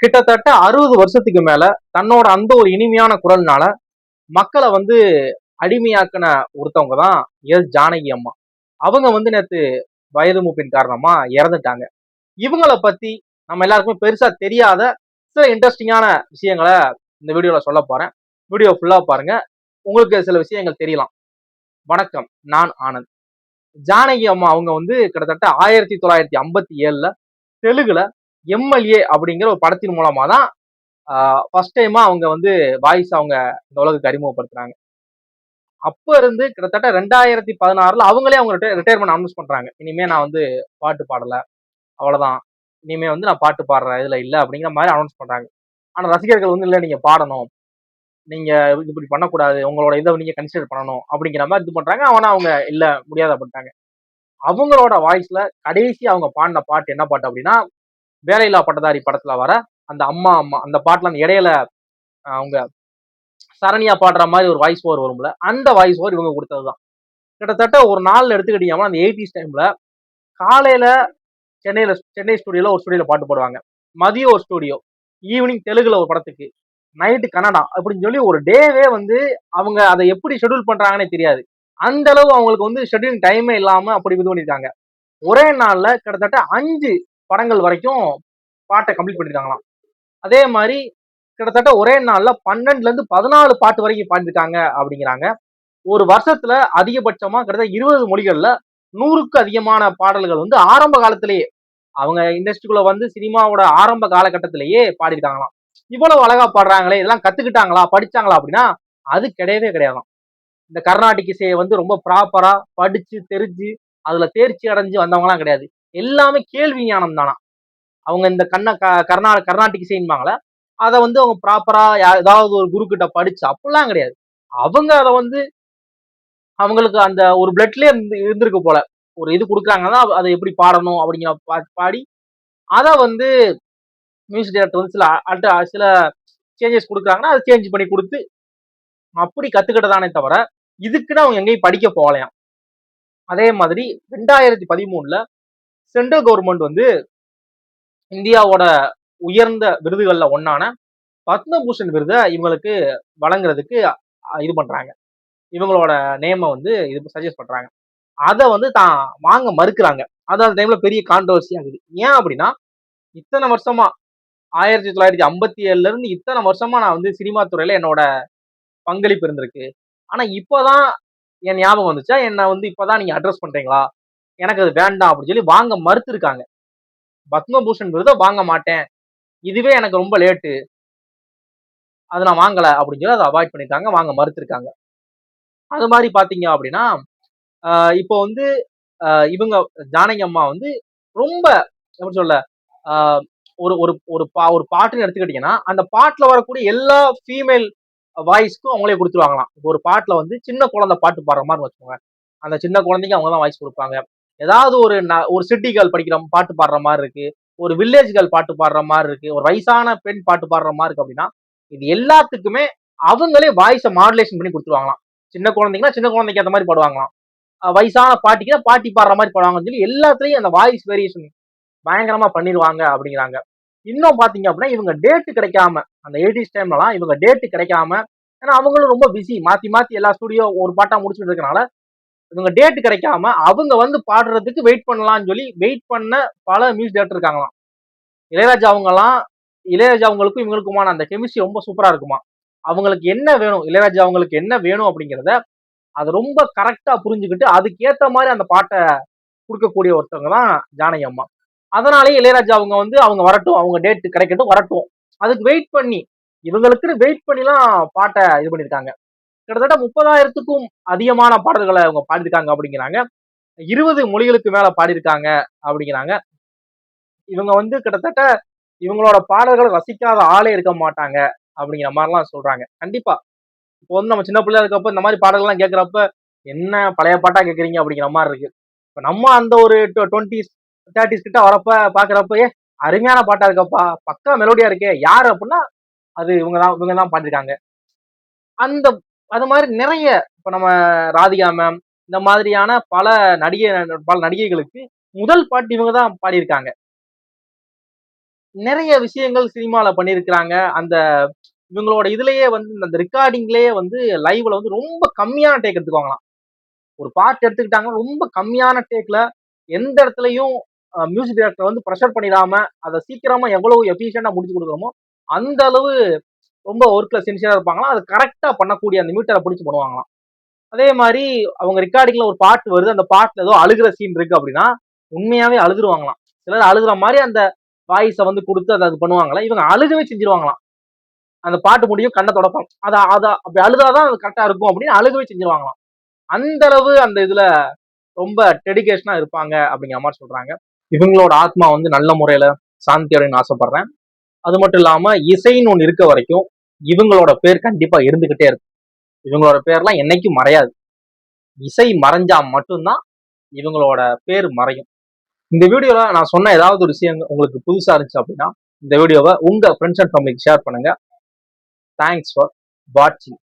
கிட்டத்தட்ட 60 வருஷத்துக்கு மேல தன்னோட அந்த ஒரு இனிமையான குரல்னால மக்களை வந்து அடிமையாக்கின ஒருத்தவங்க தான் ஜானகி அம்மா. அவங்க வந்து நேத்து வயது மூப்பின் காரணமா இறந்துட்டாங்க. இவங்கள பத்தி நம்ம எல்லாருக்குமே பெருசா தெரியாத சில இன்ட்ரெஸ்டிங்கான விஷயங்களை இந்த வீடியோல சொல்ல போறேன். வீடியோ ஃபுல்லா பாருங்க, உங்களுக்கு சில விஷயங்கள் தெரியலாம். வணக்கம், நான் ஆனந்த். ஜானகி அம்மா அவங்க வந்து கிட்டத்தட்ட 1957ல தெலுங்குல எம்எல்ஏ அப்படிங்கிற ஒரு படத்தின் மூலமா தான் ஃபர்ஸ்ட் டைமா அவங்க வந்து வாய்ஸ் அவங்க இந்த உலகுக்கு அறிமுகப்படுத்துறாங்க. அப்ப இருந்து கிட்டத்தட்ட 2016ல அவங்களே அவங்க ரிட்டையர்மெண்ட் அனௌன்ஸ் பண்றாங்க. இனிமே நான் வந்து பாட்டு பாடல, அவ்வளவுதான். இனிமே வந்து நான் பாட்டு பாடுற இதுல இல்ல அப்படிங்கிற மாதிரி அனௌன்ஸ் பண்றாங்க. ஆனா ரசிகர்கள் வந்து இல்ல, நீங்க பாடணும், நீங்க இப்படி பண்ணக்கூடாது, உங்களோட இதை நீங்க கன்சிடர் பண்ணணும் அப்படிங்கிற மாதிரி இது பண்றாங்க. ஆனா அவங்க இல்ல, முடியாத பண்ணிட்டாங்க. அவங்களோட வாய்ஸ்ல கடைசி அவங்க பாடின பாட்டு என்ன பாட்டு அப்படின்னா, வேலையில்லா பட்டதாரி படத்துல வர அந்த அம்மா அம்மா அந்த பாட்டுல அந்த இடையில அவங்க சரணியா பாடுற மாதிரி ஒரு வாய்ஸ் ஓவர் வரும்ல, அந்த வாய்ஸ் ஓவர் இவங்க கொடுத்ததுதான். கிட்டத்தட்ட ஒரு நாள் எடுத்துக்கிட்டீங்கன்னா அந்த 80s டைம்ல காலையில சென்னை ஸ்டுடியோல ஒரு ஸ்டுடியோல பாட்டு போடுவாங்க, மதியம் ஒரு ஸ்டுடியோ, ஈவினிங் தெலுங்குல ஒரு படத்துக்கு, நைட்டு கன்னடா அப்படின்னு சொல்லி ஒரு டேவே வந்து அவங்க அதை எப்படி ஷெட்யூல் பண்றாங்கன்னே தெரியாது. அந்த அளவு அவங்களுக்கு வந்து ஷெட்யூலிங் டைமே இல்லாம அப்படி இது பண்ணிருக்காங்க. ஒரே நாள்ல கிட்டத்தட்ட 5 படங்கள் வரைக்கும் பாட்டை கம்ப்ளீட் பண்ணிருக்காங்களாம். அதே மாதிரி கிட்டத்தட்ட ஒரே நாள்ல 12ல இருந்து 14 பாட்டு வரைக்கும் பாடிருக்காங்க அப்படிங்கிறாங்க. ஒரு வருஷத்துல அதிகபட்சமா கிட்டத்தட்ட 20 மொழிகள்ல 100க்கு அதிகமான பாடல்கள் வந்து ஆரம்ப காலத்திலேயே அவங்க இண்டஸ்ட்ரிக்குள்ள வந்து சினிமாவோட ஆரம்ப காலகட்டத்திலேயே பாடிருக்காங்களாம். இவ்வளவு அழகா பாடுறாங்களே, இதெல்லாம் கத்துக்கிட்டாங்களா, படிச்சாங்களா அப்படின்னா அது கிடையவே கிடையாதாம். இந்த கர்நாடிக் இசையை வந்து ரொம்ப ப்ராப்பரா படிச்சு தெரிஞ்சு அதுல தேர்ச்சி அடைஞ்சு வந்தவங்க எல்லாம் கிடையாது. எல்லாமே கேள்வி ஞானம் தானா. அவங்க இந்த கர்நாடிக் இசைன்பாங்கள, அதை வந்து அவங்க ப்ராப்பரா ஏதாவது ஒரு குரு கிட்ட படிச்சு அப்படிலாம் கிடையாது. அவங்க அதை வந்து அவங்களுக்கு அந்த ஒரு பிளட்லயே இருந்திருக்கு போல. ஒரு இது கொடுக்குறாங்கன்னா அதை எப்படி பாடணும் அப்படிங்கிற பாடி அதை வந்து மியூசிக் டைரக்டர் வந்து சில சேஞ்சஸ் கொடுக்குறாங்கன்னா அதை சேஞ்ச் பண்ணி கொடுத்து அப்படி கத்துக்கிட்டதானே தவிர இதுக்குன்னு அவங்க எங்கேயும் படிக்க போகலையாம். அதே மாதிரி 2013ல சென்ட்ரல் கவர்மெண்ட் வந்து இந்தியாவோட உயர்ந்த விருதுகள்ல ஒன்னான பத்மபூஷன் விருதை இவங்களுக்கு வழங்குறதுக்கு இது பண்றாங்க. இவங்களோட நேம வந்து இது சஜஸ்ட் பண்றாங்க. அதை வந்து தான் வாங்க மறுக்கிறாங்க. அது அந்த டைம்ல பெரிய கான்ட்ரவர்சி ஆகுது. ஏன் அப்படின்னா, இத்தனை வருஷமா 1957ல இருந்து இத்தனை வருஷமா நான் வந்து சினிமா துறையில என்னோட பங்களிப்பு இருந்திருக்கு. ஆனா இப்பதான் என் ஞாபகம் வந்துச்சா, என்ன வந்து இப்பதான் நீங்க அட்ரஸ் பண்றீங்களா, எனக்கு அது வேண்டாம் அப்படின்னு சொல்லி வாங்க மறுத்து இருக்காங்க. பத்மபூஷன் விருதை வாங்க மாட்டேன், இதுவே எனக்கு ரொம்ப லேட்டு, அது நான் வாங்கல அப்படின்னு சொல்லி அதை அவாய்ட் பண்ணிருக்காங்க, வாங்க மறுத்திருக்காங்க. அது மாதிரி பாத்தீங்க அப்படின்னா இப்போ வந்து இவங்க ஜானகி அம்மா வந்து ரொம்ப எப்படி சொல்ல, ஒரு ஒரு ஒரு ஒரு பாட்டுன்னு எடுத்துக்கிட்டீங்கன்னா அந்த பாட்டுல வரக்கூடிய எல்லா ஃபீமேல் வாய்ஸ்க்கும் அவங்களே கொடுத்துருவாங்களாம். ஒரு பாட்டுல வந்து சின்ன குழந்தை பாட்டு பாடுற மாதிரி வச்சுக்கோங்க, அந்த சின்ன குழந்தைக்கு அவங்க தான் வாய்ஸ் கொடுப்பாங்க. ஏதாவது ஒரு சிட்டி கேர்ள் படிக்கிற பாட்டு பாடுற மாதிரி இருக்கு, ஒரு வில்லேஜ் கேர்ள் பாட்டு பாடுற மாதிரி இருக்கு, ஒரு வயசான பெண் பாட்டு பாடுற மாதிரி இருக்கு அப்படின்னா இது எல்லாத்துக்குமே அவங்களே வாய்ஸை மாடுலேஷன் பண்ணி கொடுத்துருவாங்களாம். சின்ன குழந்தைங்கன்னா சின்ன குழந்தைக்கு அந்த மாதிரி பாடுவாங்களாம், வயசான பாட்டிக்கு பாட்டி பாடுற மாதிரி பாடுவாங்கன்னு சொல்லி எல்லாத்துலயும் அந்த வாய்ஸ் வேரியேஷன் பயங்கரமா பண்ணிடுவாங்க அப்படிங்கிறாங்க. இன்னும் பாத்தீங்க அப்படின்னா இவங்க டேட்டு கிடைக்காம அந்த 80s டைம்லாம் இவங்க டேட்டு கிடைக்காம, ஏன்னா அவங்களும் ரொம்ப பிஸி, மாத்தி மாத்தி எல்லா ஸ்டுடியோ ஒரு பாட்டா முடிச்சுட்டு இருக்கனால இவங்க டேட்டு கிடைக்காம அவங்க வந்து பாடுறதுக்கு வெயிட் பண்ணலாம்னு சொல்லி வெயிட் பண்ண பல மியூசிக் டேரக்டர் இருக்காங்களாம். இளையராஜா அவங்களுக்கும் இவங்களுக்குமான அந்த கெமிஸ்ட்ரி ரொம்ப சூப்பரா இருக்குமா. அவங்களுக்கு என்ன வேணும், இளையராஜா அவங்களுக்கு என்ன வேணும் அப்படிங்கிறத அதை ரொம்ப கரெக்டா புரிஞ்சுக்கிட்டு அதுக்கேத்த மாதிரி அந்த பாட்டை கொடுக்கக்கூடிய ஒருத்தவங்க தான் ஜானகி அம்மா. அதனாலேயே இளையராஜா அவங்க வந்து அவங்க வரட்டும், அவங்க டேட் கிடைக்கட்டும் வரட்டும், அதுக்கு வெயிட் பண்ணி இவங்களுக்குன்னு வெயிட் பண்ணிலாம் பாட்டை இது பண்ணிருக்காங்க. கிட்டத்தட்ட 30,000க்கும் அதிகமான பாடல்களை அவங்க பாடிருக்காங்க அப்படிங்கிறாங்க. 20 மொழிகளுக்கு மேல பாடிருக்காங்க அப்படிங்கிறாங்க. இவங்க வந்து கிட்டத்தட்ட இவங்களோட பாடல்களை ரசிக்காத ஆளே இருக்க மாட்டாங்க அப்படிங்கிற மாதிரிலாம் சொல்றாங்க. கண்டிப்பா இப்போ வந்து நம்ம சின்ன பிள்ளையா இருக்கப்ப இந்த மாதிரி பாடல்கள்லாம் கேட்கிறப்ப என்ன பழைய பாட்டா கேட்கறீங்க அப்படிங்கிற மாதிரி இருக்கு. இப்ப நம்ம அந்த ஒரு 20s 30s கிட்ட வரப்ப பாக்குறப்ப அருமையான பாட்டா இருக்கப்பா, பக்கா மெலோடியா இருக்கே, யாரு அப்படின்னா அது இவங்க தான் பாடிருக்காங்க. அந்த அது மாதிரி நிறைய இப்ப நம்ம ராதிகா மேம் இந்த மாதிரியான பல நடிகைகளுக்கு முதல் பாட்டு இவங்க தான் பாடியிருக்காங்க. நிறைய விஷயங்கள் சினிமால பண்ணியிருக்கிறாங்க. அந்த இவங்களோட இதுலயே வந்து அந்த ரெக்கார்டிங்லயே வந்து லைவ்ல வந்து ரொம்ப கம்மியான டேக் எடுத்துக்குவாங்களாம். ஒரு பாட்டு எடுத்துக்கிட்டாங்கன்னா ரொம்ப கம்மியான டேக்ல எந்த இடத்துலயும் மியூசிக் டைரக்டர் வந்து ப்ரெஷர் பண்ணிடாம அதை சீக்கிரமா எவ்வளவு எஃபிஷியண்டா முடிச்சு கொடுக்குறோமோ அந்த அளவு ரொம்ப ஒர்க்ல சின்சியரா இருப்பாங்களாம். அது கரெக்டா பண்ணக்கூடிய அந்த மீட்டரை பிடிச்சு பண்ணுவாங்களாம். அதே மாதிரி அவங்க ரெக்கார்டிங்ல ஒரு பாட்டு வருது, அந்த பாட்டுல ஏதோ அழுகிற சீன் இருக்கு அப்படின்னா உண்மையாவே அழுதுருவாங்களாம். சிலர் அழுகுற மாதிரி அந்த வாய்ஸை வந்து கொடுத்து அதை அது பண்ணுவாங்களாம். இவங்க அழுகவே செஞ்சிருவாங்களாம். அந்த பாட்டு முடியும் கண்ணை தொடப்பாங்க. அத அப்படி அழுதாதான் அது கரெக்டா இருக்கும் அப்படின்னு அழுகவே செஞ்சிருவாங்களாம். அந்த அளவு அந்த இதுல ரொம்ப டெடிகேஷனா இருப்பாங்க அப்படிங்கிற மாதிரி சொல்றாங்க. இவங்களோட ஆத்மா வந்து நல்ல முறையில சாந்தி அடையணும்னு ஆசைப்படுறேன். அது மட்டும் இல்லாம இசைன்னு ஒண்ணு இருக்க வரைக்கும் இவங்களோட பேர் கண்டிப்பா இருந்துகிட்டே இருக்கும். இவங்களோட பேர்லாம் என்னைக்கும் மறையாது. இசை மறைஞ்சா மட்டும்தான் இவங்களோட பேர் மறையும். இந்த வீடியோல நான் சொன்ன ஏதாவது ஒரு விஷயம் உங்களுக்கு புதுசா இருந்துச்சு அப்படின்னா இந்த வீடியோவை உங்க ஃப்ரெண்ட்ஸ் அண்ட் ஃபேமிலிக்கு ஷேர் பண்ணுங்க. தேங்க்ஸ் ஃபார் வாட்சிங்.